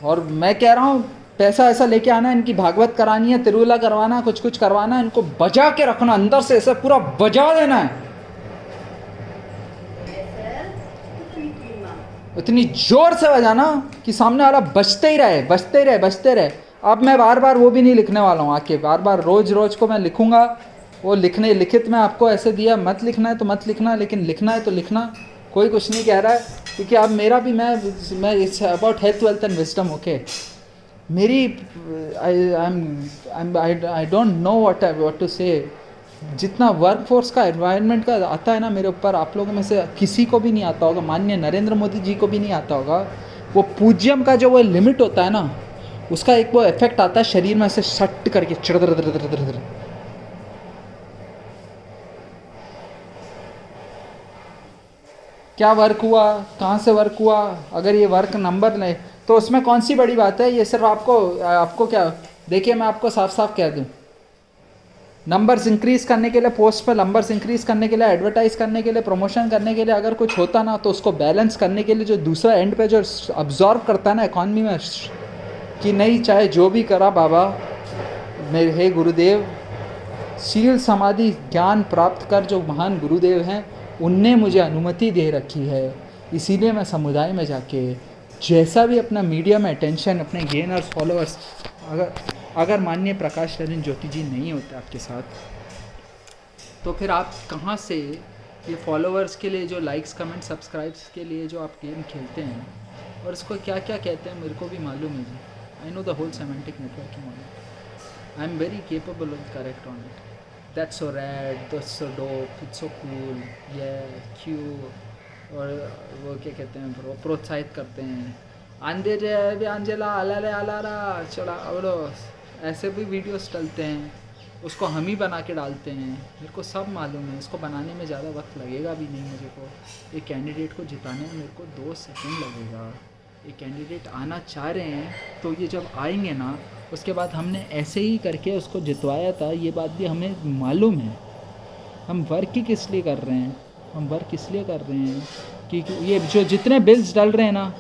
और मैं कह रहा हूँ पैसा ऐसा लेके आना, इनकी भागवत करानी है, तिरुला करवाना, कुछ करवाना, इनको बजा के रखना, अंदर से ऐसा पूरा बजा देना है, इतनी जोर से बजाना कि सामने वाला बजते रहे। अब मैं बार वो भी नहीं लिखने वाला हूँ आके, बार रोज को मैं लिखूंगा। वो लिखित में आपको ऐसे दिया, मत लिखना है तो मत लिखना, लेकिन लिखना है तो लिखना, कोई कुछ नहीं कह रहा है। क्योंकि अब मेरा भी मैं it's about health wealth and wisdom. Okay, मेरी I don't know what to say. जितना वर्कफोर्स का एनवायरनमेंट का आता है ना मेरे ऊपर, आप लोगों में से किसी को भी नहीं आता होगा, माननीय नरेंद्र मोदी जी को भी नहीं आता होगा। वो पूज्यम का जो वो लिमिट होता है ना, उसका एक वो इफेक्ट आता है शरीर में, ऐसे सट करके चिड़। क्या वर्क हुआ, कहाँ से वर्क हुआ, अगर ये वर्क नंबर नहीं तो उसमें कौन सी बड़ी बात है। ये सिर्फ आपको क्या, देखिए मैं आपको साफ कह दूँ, नंबर्स इंक्रीज़ करने के लिए, पोस्ट पर नंबर्स इंक्रीज़ करने के लिए, एडवर्टाइज करने के लिए, प्रमोशन करने के लिए अगर कुछ होता ना, तो उसको बैलेंस करने के लिए जो दूसरा एंड पे जो अब्जॉर्व करता है ना इकॉनमी में, कि नहीं, चाहे जो भी करा बाबा, मेरे हे गुरुदेव, शील समाधि ज्ञान प्राप्त कर जो महान गुरुदेव हैं उनने मुझे अनुमति दे रखी है, इसीलिए मैं समुदाय में जाके जैसा भी अपना मीडिया में अटेंशन, अपने गेनर्स फॉलोअर्स, अगर माननीय प्रकाश नरेंद्र ज्योति जी नहीं होते आपके साथ, तो फिर आप कहाँ से ये फॉलोअर्स के लिए जो लाइक्स कमेंट सब्सक्राइब्स के लिए जो आप गेम खेलते हैं, और इसको क्या क्या कहते हैं मेरे को भी मालूम है जी। I know the whole semantic networking on it, I am very capable of correct on it. That's so rad, that's so dope, it's so cool, ये क्यू, और वो क्या कहते हैं, प्रोत्साहित करते हैं, आंधे जे आंजेला अलाले अलारा चला, और ऐसे भी वीडियोस डलते हैं, उसको हम ही बना के डालते हैं। मेरे को सब मालूम है, इसको बनाने में ज़्यादा वक्त लगेगा भी नहीं मेरे को। एक कैंडिडेट को जिताने में मेरे को 2 सेकंड लगेगा। एक कैंडिडेट आना चाह रहे हैं तो ये जब आएंगे ना, उसके बाद हमने ऐसे ही करके उसको जितवाया था, ये बात भी हमें मालूम है। हम वर्क ही किस लिए कर रहे हैं, हम वर्क इसलिए कर रहे हैं कि ये जो जितने बिल्स डल रहे हैं ना,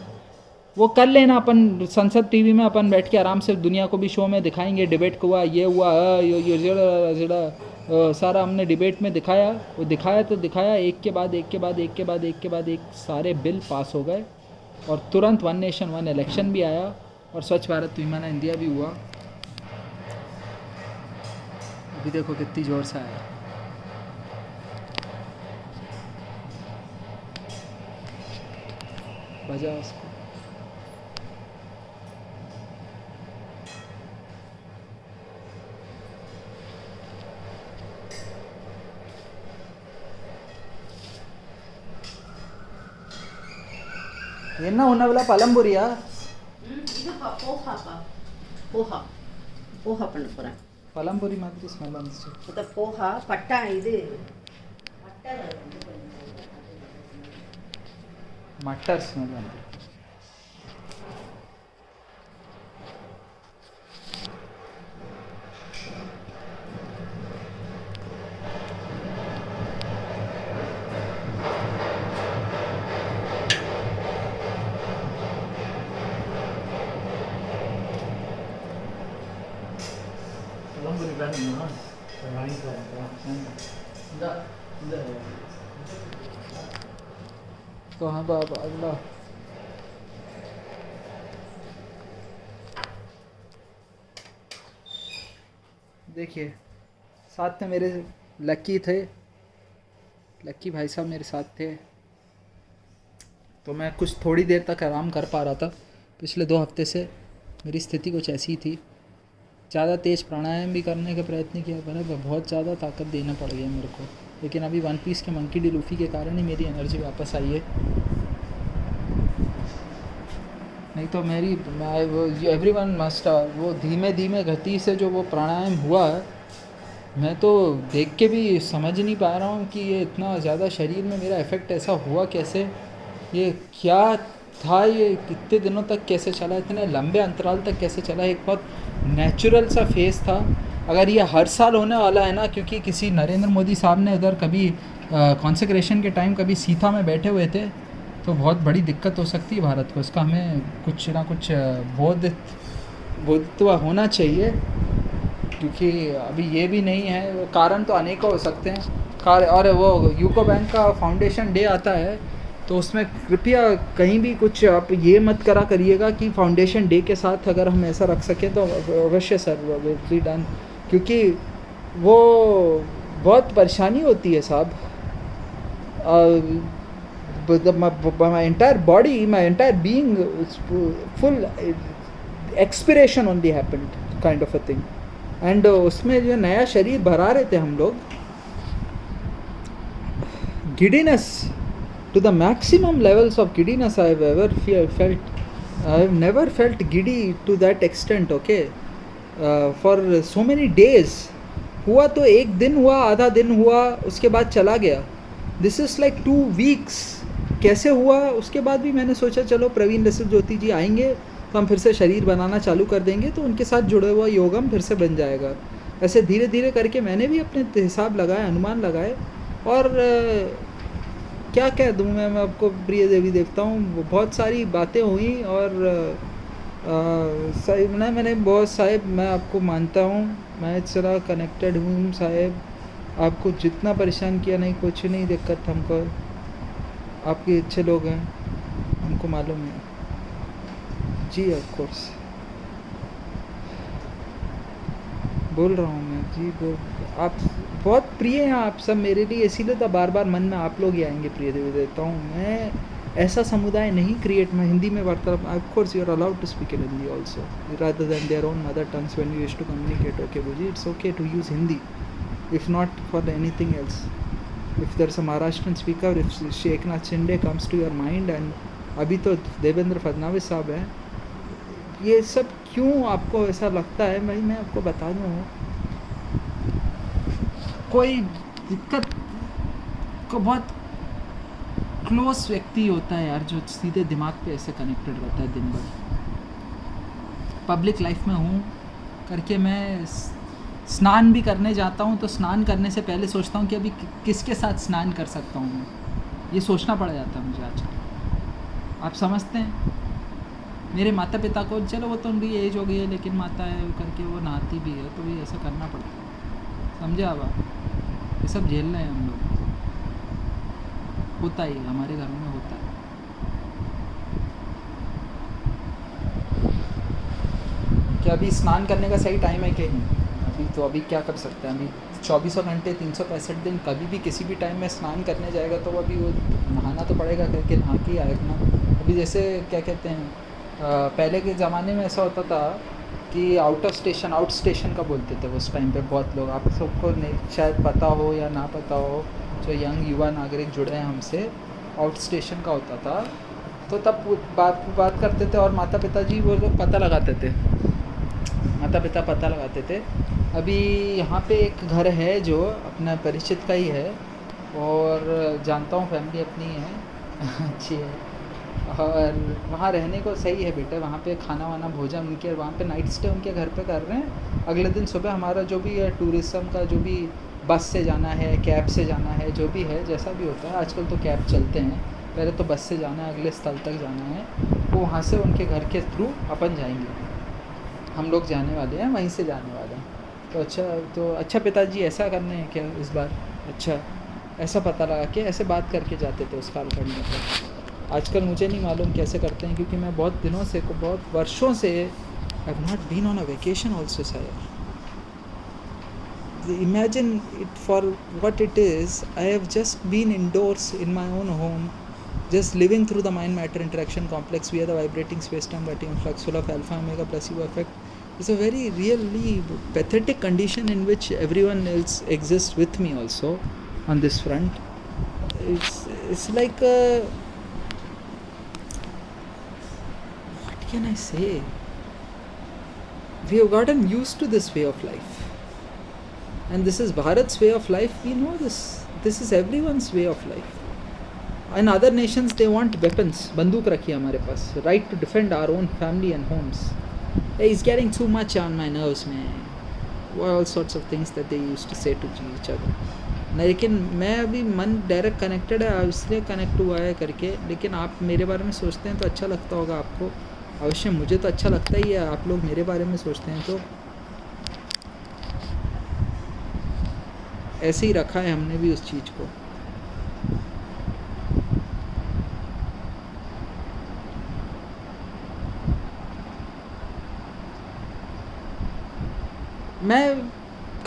वो कर लेना अपन संसद टीवी में, अपन बैठ के आराम से दुनिया को भी शो में दिखाएंगे, डिबेट को हुआ, ये हुआ, ये सारा हमने डिबेट में दिखाया। वो दिखाया तो दिखाया, एक के बाद एक के बाद एक के बाद एक के बाद एक सारे बिल पास हो गए, और तुरंत 1 नेशन 1 इलेक्शन भी आया, और स्वच्छ भारत विमान इंडिया भी हुआ। अभी देखो कितनी ज़ोर से आया। बजा उसको। என்ன உன்னவள பழம்புரியா? இதுப்பா போஹா பண்ண போகிறேன். பழம்புரி மாதிரி ஸ்மெல் வந்துச்சு. அத போஹா பட்டா இது மட்டர் ஸ்மெல் வந்து. तो हाँ बाबा अल्लाह। देखिए साथ में मेरे लक्की थे, लक्की भाई साहब मेरे साथ थे, तो मैं कुछ थोड़ी देर तक आराम कर पा रहा था। पिछले 2 हफ्ते से मेरी स्थिति कुछ ऐसी थी, ज़्यादा तेज़ प्राणायाम भी करने का प्रयत्न किया, पर बहुत ज़्यादा ताकत देना पड़ गया मेरे को। लेकिन अभी वन पीस के मंकी डी लूफी के कारण ही मेरी एनर्जी वापस आई है, नहीं तो मेरी एवरीवन मस्ट, वो धीमे धीमे गति से जो वो प्राणायाम हुआ है, मैं तो देख के भी समझ नहीं पा रहा हूँ कि ये इतना ज़्यादा शरीर में मेरा इफ़ेक्ट ऐसा हुआ कैसे, ये क्या था, ये कितने दिनों तक कैसे चला, इतने लंबे अंतराल तक कैसे चला। एक बहुत नेचुरल सा फेस था। अगर ये हर साल होने वाला है ना, क्योंकि किसी नरेंद्र मोदी साहब ने इधर कभी कॉन्सेक्रेशन के टाइम कभी सीता में बैठे हुए थे, तो बहुत बड़ी दिक्कत हो सकती है भारत को। इसका हमें कुछ ना कुछ बोधित्व होना चाहिए, क्योंकि अभी ये भी नहीं है। वो कारण तो अनेकों हो सकते हैं। और वो यूको बैंक का फाउंडेशन डे आता है, तो उसमें कृपया कहीं भी कुछ आप ये मत करा करिएगा कि फाउंडेशन डे के साथ अगर हम ऐसा रख सकें तो अवश्य सर विल बी डन, क्योंकि वो बहुत परेशानी होती है साहब। My entire body, my entire being full expiration only happened kind of a thing. And उसमें जो नया शरीर भरा रहे थे हम लोग, giddiness to the maximum levels of giddiness I have ever felt. I have never felt giddy to that extent, okay? For so many days. हुआ तो एक दिन हुआ, आधा दिन हुआ, उसके बाद चला गया. This is like 2 weeks. कैसे हुआ? उसके बाद भी मैंने सोचा चलो प्रवीण रसिक ज्योति जी आएंगे तो हम फिर से शरीर बनाना चालू कर देंगे, तो उनके साथ जुड़े हुआ योगम फिर से बन जाएगा। ऐसे धीरे धीरे करके मैंने भी अपने हिसाब लगाए, अनुमान लगाए, और क्या कह दूँ मैं आपको प्रिय देवी देवताओं, बहुत सारी बातें हुई, और साहिब ना मैंने बहुत साहिब मैं आपको मानता हूँ, मैं जरा कनेक्टेड हूँ साहिब, आपको जितना परेशान किया नहीं कुछ नहीं दिक्कत हमको, आपके अच्छे लोग हैं हमको मालूम है जी, ऑफ कोर्स बोल रहा हूँ मैं जी, बोल आप बहुत प्रिय हैं आप सब मेरे लिए, इसीलिए तो बार बार मन में आप लोग ही आएंगे प्रिय देवी देता हूँ मैं। ऐसा समुदाय नहीं क्रिएट, मैं हिंदी में वार्तालाप, of course you are allowed to speak in Hindi also rather than their own mother tongues when you used to communicate, okay बुजी, it's okay to use Hindi if not for anything else. If there's a Maharashtrian speaker, if Eknath Shinde comes to your mind, and अभी तो देवेंद्र फडणवीस साहब हैं, ये सब क्यों आपको ऐसा लगता है? मैं आपको बता दूँ, कोई दिक्कत को बहुत क्लोज व्यक्ति होता है यार जो सीधे दिमाग पे ऐसे कनेक्टेड रहता है दिन भर। पब्लिक लाइफ में हूँ करके मैं स्नान भी करने जाता हूँ तो स्नान करने से पहले सोचता हूँ कि अभी किसके साथ स्नान कर सकता हूँ मैं, ये सोचना पड़ जाता है मुझे आजकल। आप समझते हैं, मेरे माता पिता को, चलो वो तो उनकी एज हो गई है लेकिन माता है करके वो नहाती भी है तो भी ऐसा करना पड़ता है, समझे अब आप? ये सब झेल रहे हैं हम लोग, होता ही हमारे घरों में होता है। क्या अभी स्नान करने का सही टाइम है कि नहीं? अभी तो अभी क्या कर सकते हैं, अभी 24 घंटे 365 दिन कभी भी किसी भी टाइम में स्नान करने जाएगा तो अभी वो नहाना तो पड़ेगा करके नहा के आएगा ना। अभी जैसे क्या कहते हैं, पहले के ज़माने में ऐसा होता था कि आउट स्टेशन का बोलते थे उस टाइम पे बहुत लोग, आप सबको नहीं शायद पता हो या ना पता हो, जो यंग युवा नागरिक जुड़े हैं हमसे, आउट स्टेशन का होता था तो तब बात करते थे और माता पिता जी वो लोग पता लगाते थे, माता पिता पता लगाते थे। अभी यहाँ पे एक घर है जो अपना परिचित का ही है और जानता हूँ, फैमिली अपनी है अच्छी है, और वहाँ रहने को सही है बेटा, वहाँ पे खाना वाना भोजन उनके, वहाँ पे नाइट स्टे उनके घर पे कर रहे हैं। अगले दिन सुबह हमारा जो भी है टूरिज़्म का, जो भी बस से जाना है, कैब से जाना है, जो भी है जैसा भी होता है, आजकल तो कैब चलते हैं, पहले तो बस से जाना है, अगले स्थल तक जाना है, तो वहाँ से उनके घर के थ्रू अपन जाएंगे, हम लोग जाने वाले हैं, वहीं से जाने वाले हैं। तो अच्छा पिताजी ऐसा करने हैं क्या इस बार? अच्छा, ऐसा पता लगा के ऐसे बात करके जाते थे उस काल करने पर। आजकल मुझे नहीं मालूम कैसे करते हैं, क्योंकि मैं बहुत दिनों से, बहुत वर्षों से I have not been on a vacation also sir. Imagine it for what it is, I have just been indoors in my own home, just living through the mind matter interaction complex via the vibrating space-time butting flux full of alpha omega placebo effect. It's a very really pathetic condition in which everyone else exists with me also on this front. It's like what can I say, we have gotten used to this way of life, and this is Bharat's way of life. We know this is everyone's way of life. In other nations they want weapons, बंदूक रखी है हमारे पास, right to defend our own family and homes. It's getting too much on my nerves man, all sorts of things that they used to say to each other. लेकिन मैं अभी मन direct connected है, इसलिए कनेक्ट हुआ है करके, लेकिन आप मेरे बारे में सोचते हैं तो अच्छा लगता होगा आपको, अवश्य मुझे तो अच्छा लगता ही है, आप लोग मेरे बारे में सोचते हैं तो ऐसे ही रखा है हमने भी उस चीज़ को। मैं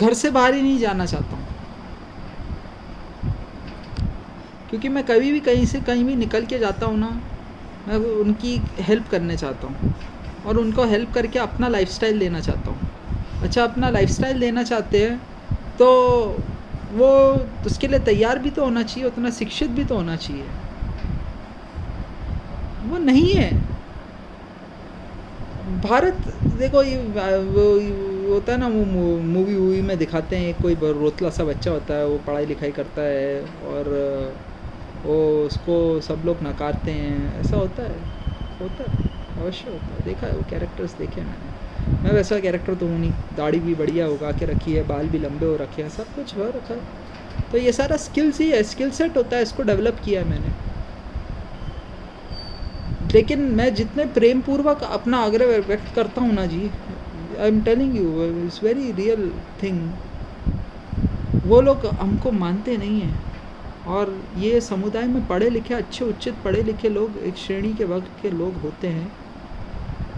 घर से बाहर ही नहीं जाना चाहता हूँ, क्योंकि मैं कभी भी कहीं से कहीं भी निकल के जाता हूँ ना, मैं उनकी हेल्प करने चाहता हूँ और उनको हेल्प करके अपना लाइफस्टाइल लेना चाहता हूँ। अच्छा, अपना लाइफस्टाइल लेना चाहते हैं तो वो उसके लिए तैयार भी तो होना चाहिए, उतना शिक्षित भी तो होना चाहिए, वो नहीं है। भारत देखो, ये वो होता है ना, वो मूवी में दिखाते हैं, कोई रोतला सा बच्चा होता है, वो पढ़ाई लिखाई करता है और वो उसको सब लोग नकारते हैं, ऐसा होता है अवश्य होता है, देखा है वो कैरेक्टर्स देखे मैंने। मैं वैसा कैरेक्टर तो हूँ नहीं, दाढ़ी भी बढ़िया उगा के रखी है, बाल भी लंबे हो रखे हैं, सब कुछ हो रखा है, तो ये सारा स्किल्स ही है, स्किल सेट होता है, इसको डेवलप किया है मैंने। लेकिन मैं जितने प्रेम पूर्वक अपना आग्रह व्यक्त करता हूँ ना जी, I am telling you, it's very real thing, वो लोग हमको मानते नहीं हैं। और ये समुदाय में पढ़े लिखे, अच्छे उचित पढ़े लिखे लोग एक श्रेणी के वर्ग के लोग होते हैं,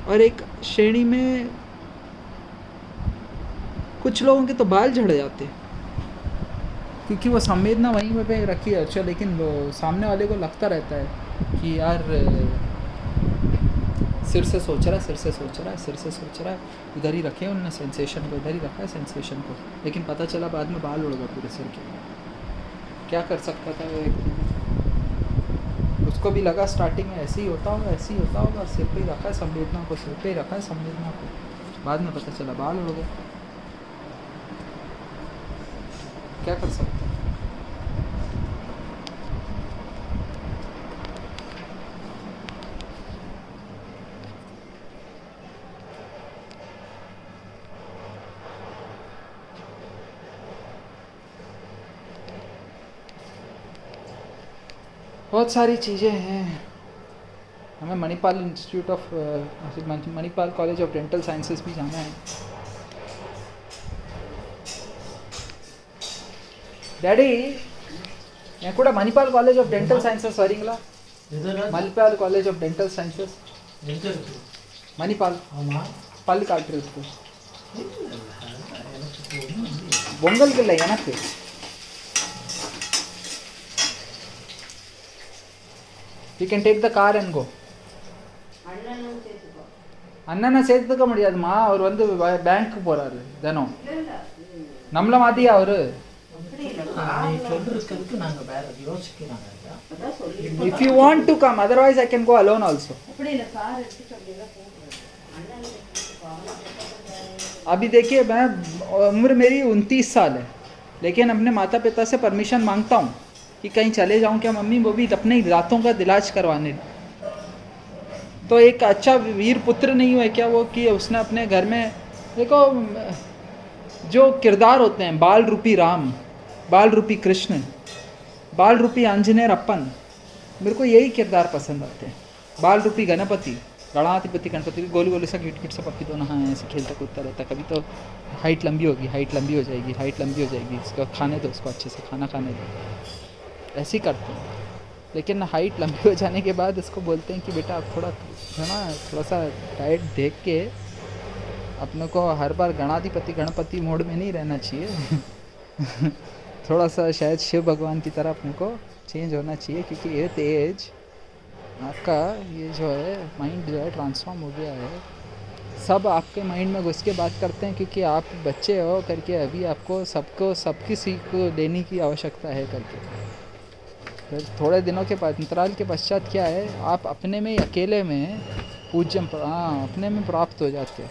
और एक श्रेणी में कुछ लोगों के तो बाल झड़ जाते हैं, क्योंकि वो संवेदना वहीं पे रखी है। अच्छा, लेकिन वो सामने वाले को लगता रहता है कि यार सिर से सोच रहा है, सिर से सोच रहा है, सिर से सोच रहा है, इधर ही रखे उनने सेंसेशन को, इधर ही रखा है सेंसेशन को, लेकिन पता चला बाद में बाल उड़ गए पूरे सिर के। क्या कर सकता था वो व्यक्ति? उसको भी लगा स्टार्टिंग में ऐसे ही होता होगा, ऐसे ही होता होगा, सिर पे ही रखा है संवेदना को, सिर पे ही रखा है संवेदना को, बाद में पता चला बाल उड़ गए। क्या कर सकते हैं? बहुत सारी चीज़ें हैं। हमें Manipal institute of Manipal college of dental sciences भी जाना है। ಡ್ಯಾಡಿ ഞാൻ ಕೂಡ Manipal college of dental sciences ವರಿಂಗ್ಲಾ Manipal college of dental sciences Manipal பல் காட்டுறதுக்கு உங்களுக்கு இல்லை எனக்கு. You can take the car and go. அண்ணனை சேர்த்துக்க முடியாதுமா, அவர் வந்து பேங்க்கு போறாரு தினம். நம்மள மாதிரியா அவரு? If you want to come, otherwise I can go alone also. अभी देखिए, मैं उम्र मेरी 29 साल है, लेकिन अपने माता पिता से परमिशन मांगता हूँ कि कहीं चले जाऊँ क्या मम्मी, वो भी अपने दांतों का इलाज करवाने। तो एक अच्छा वीर पुत्र नहीं हुआ क्या वो, कि उसने अपने घर में, देखो जो किरदार होते हैं, बाल रूपी राम, बाल रूपी कृष्ण, बाल रूपी आंजनेय अपन, मेरे को यही किरदार पसंद आते हैं। बाल रूपी गणपति, गणाधिपति गणपति, गोली गोली सा गिट गिट सा पप्पी दोनों, हाँ ऐसे खेलता कूदता रहता। कभी तो हाइट लंबी होगी, हाइट लंबी हो जाएगी, हाइट लंबी हो जाएगी, इसको खाने दो, उसको अच्छे से खाना खाने दो, ऐसे ही करते हैं। लेकिन हाइट लंबी हो जाने के बाद इसको बोलते हैं कि बेटा आप थोड़ा है ना, थोड़ा सा डाइट देख के अपने को हर बार गणाधिपति गणपति मोड में नहीं रहना चाहिए। थोड़ा सा शायद शिव भगवान की तरह अपने को चेंज होना चाहिए, क्योंकि ये तेज आपका ये जो है माइंड जो है ट्रांसफॉर्म हो गया है। सब आपके माइंड में घुस के बात करते हैं क्योंकि आप बच्चे हो करके, अभी आपको सबकी सीख लेने की आवश्यकता है करके। फिर थोड़े दिनों के बाद अंतराल के पश्चात क्या है, आप अपने में अकेले में पूज्य अपने में प्राप्त हो जाते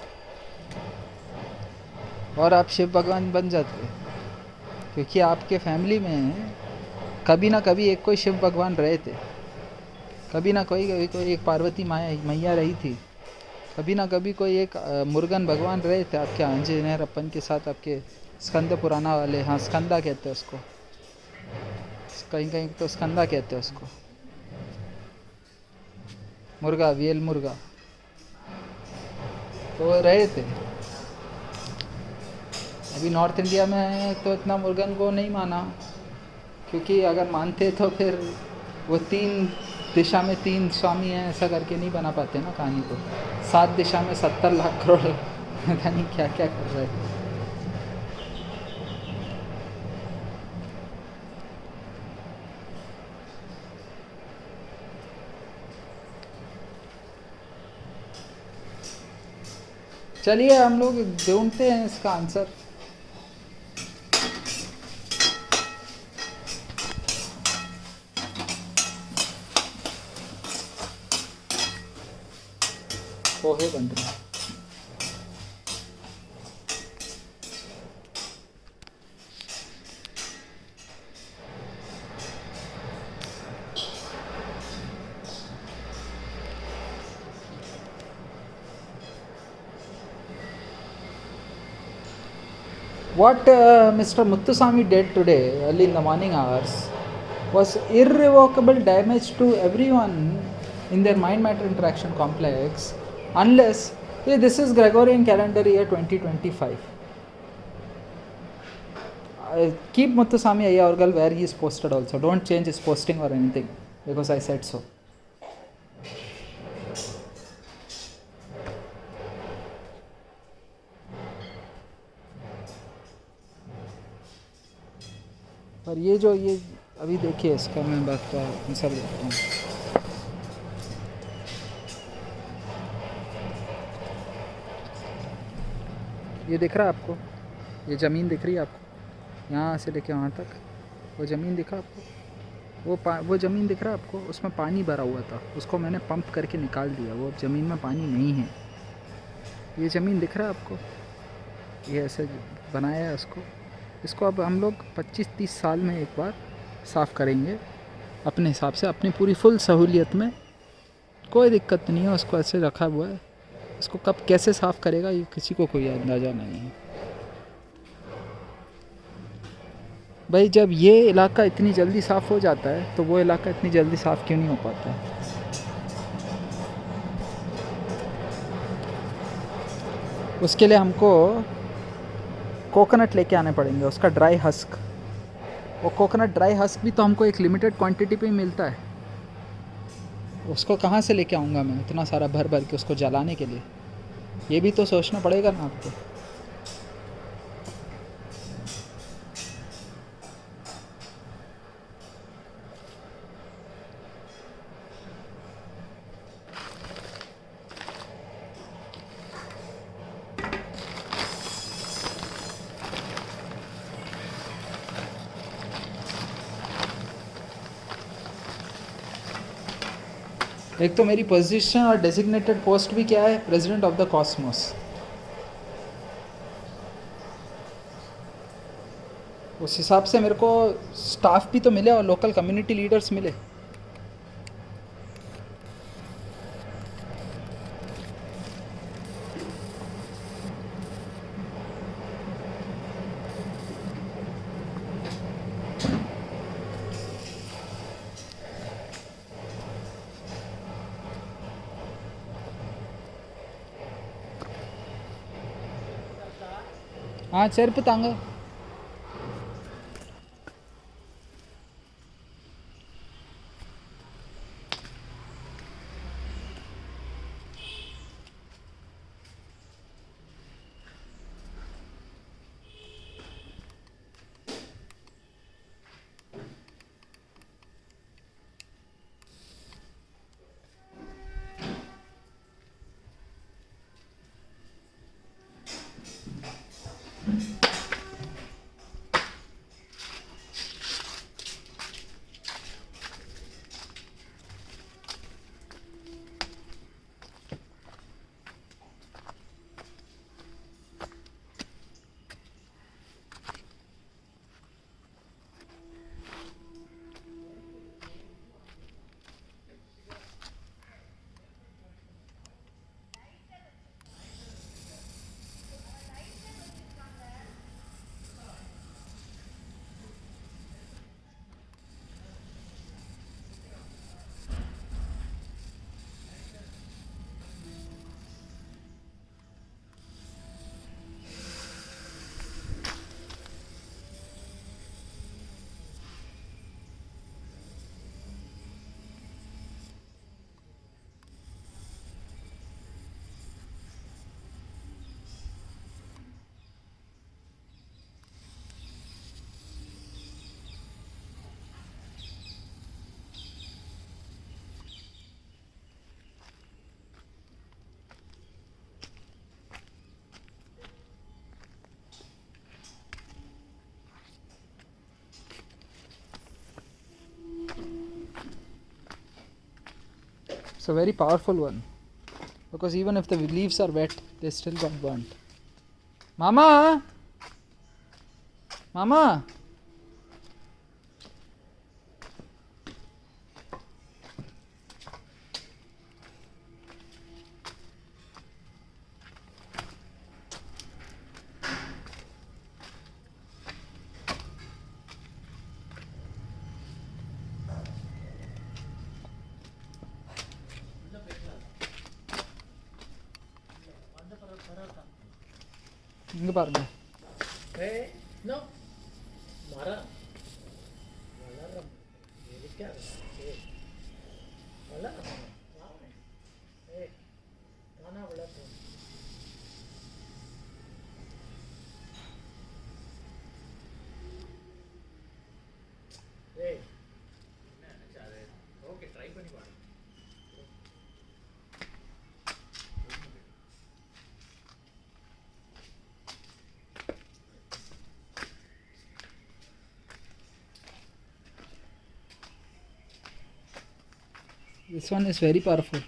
और आप शिव भगवान बन जाते, क्योंकि आपके फैमिली में कभी ना कभी एक कोई शिव भगवान रहे थे, कभी ना कोई एक पार्वती मैया रही थी, कभी ना कभी कोई एक मुरुगन भगवान रहे थे आपके आंजनेय अपन के साथ, आपके स्कंद पुराना वाले, हाँ स्कंदा कहते हैं उसको, कहीं कहीं तो स्कंदा कहते हैं उसको, मुर्गा, वेल मुर्गा, तो रहे थे। अभी नॉर्थ इंडिया में तो इतना मुर्गन को नहीं माना, क्योंकि अगर मानते तो फिर वो 3 दिशा में 3 स्वामी हैं ऐसा करके नहीं बना पाते ना कहानी को। 7 दिशा में 70 लाख करोड़ पता नहीं क्या क्या कर रहे हैं। चलिए हम लोग ढूंढते हैं इसका आंसर। पोहे बन रहे हैं। What Mr. Muthuswamy did today early in the morning hours was irrevocable damage to everyone in their mind matter interaction complex, unless this is Gregorian calendar year 2025. Keep Muthuswami Ayyavargal where he is posted also. Don't change his posting or anything because I said so. पर ये जो ये अभी देखिए इसका मैं बात का आंसर देता हूँ. ये दिख रहा है आपको? ये ज़मीन दिख रही है आपको? यहाँ से लेके वहाँ तक वो ज़मीन दिखा आपको? वो ज़मीन दिख रहा है आपको? उसमें पानी भरा हुआ था, उसको मैंने पंप करके निकाल दिया. वो ज़मीन में पानी नहीं है. ये ज़मीन दिख रहा है आपको? ये ऐसे बनाया है इसको अब हम लोग 25-30 साल में एक बार साफ़ करेंगे अपने हिसाब से, अपनी पूरी फुल सहूलियत में. कोई दिक्कत नहीं है. उसको ऐसे रखा हुआ है. इसको कब कैसे साफ़ करेगा ये किसी को कोई अंदाज़ा नहीं है भाई. जब ये इलाका इतनी जल्दी साफ़ हो जाता है तो वो इलाका इतनी जल्दी साफ़ क्यों नहीं हो पाता है? उसके लिए हमको कोकोनट लेके आने पड़ेंगे, उसका ड्राई हस्क. वो कोकोनट ड्राई हस्क भी तो हमको एक लिमिटेड क्वांटिटी पे ही मिलता है. उसको कहाँ से लेके आऊँगा मैं इतना सारा भर भर के उसको जलाने के लिए? ये भी तो सोचना पड़ेगा ना आपको. एक तो मेरी पोजीशन और डेजिग्नेटेड पोस्ट भी क्या है? President of the Cosmos. उस हिसाब से मेरे को स्टाफ भी तो मिले और लोकल कम्युनिटी लीडर्स मिले. हाँ చెరుపు తాంగ. It's a very powerful one because even if the leaves are wet, they still got burnt. Mama! Mama! இங்கே பாருங்க. Hey, no. Mara. Malaram. Erikada. Hey. Malaram. Hey. Kana vilattu. Hey. Okay, try பண்ணி பாரு. This one is very powerful.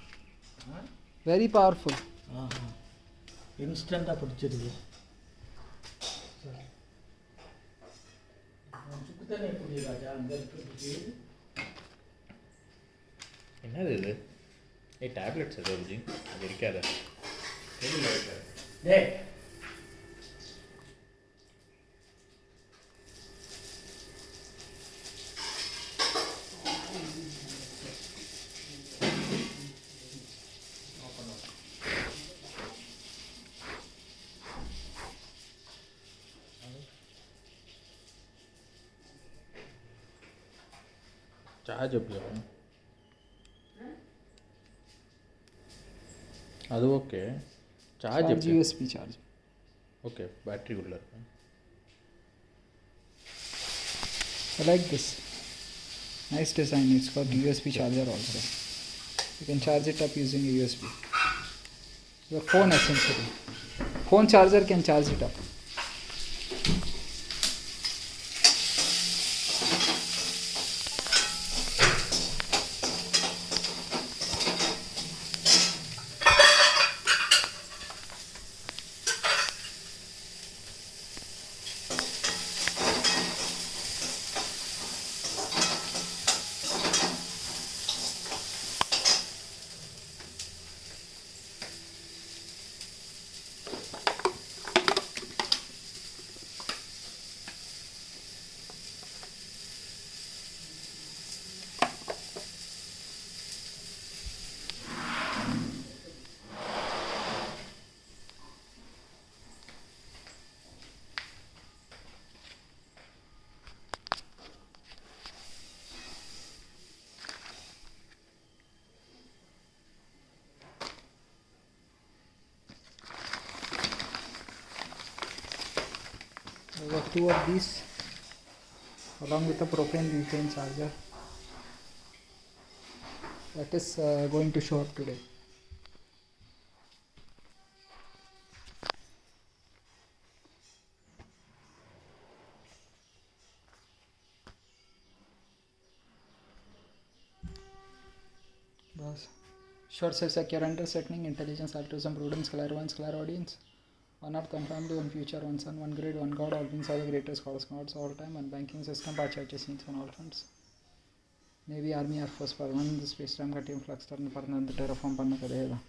Very powerful. இன்ஸ்டண்ட்டாக பிடிச்சிருது. சுக்கு தண்ணி எப்படி ராஜா அங்கே இருக்கு? என்னது இது? டேப்லெட்ஸ் ஏதோ ஜி அது இருக்காத. டேய் சார்ஜ் எப்படி ஆகும்? அது ஓகே. சார்ஜ் Charge எப்படி? USB charge. ஓகே, பேட்டரி உள்ள இருக்கு. I like this. Nice design. It's got USB charger also. You can charge it up using a USB. Your phone essentially. Phone charger can charge it up. I got two of these along with a propane butane charger. That is going to show up today. Bas. Sure, says secure intersetting, intelligence, altruism, prudence, clairvoyance, clairaudience. One earth, one family, one future, one sun, one grid, one god, all beings are the greatest gods all time, one banking system, par churches needs on all fronts. Navy, Army, Air Force, Parman, the space time, cut flux, turn, partner, the terraform, panna, kadeda.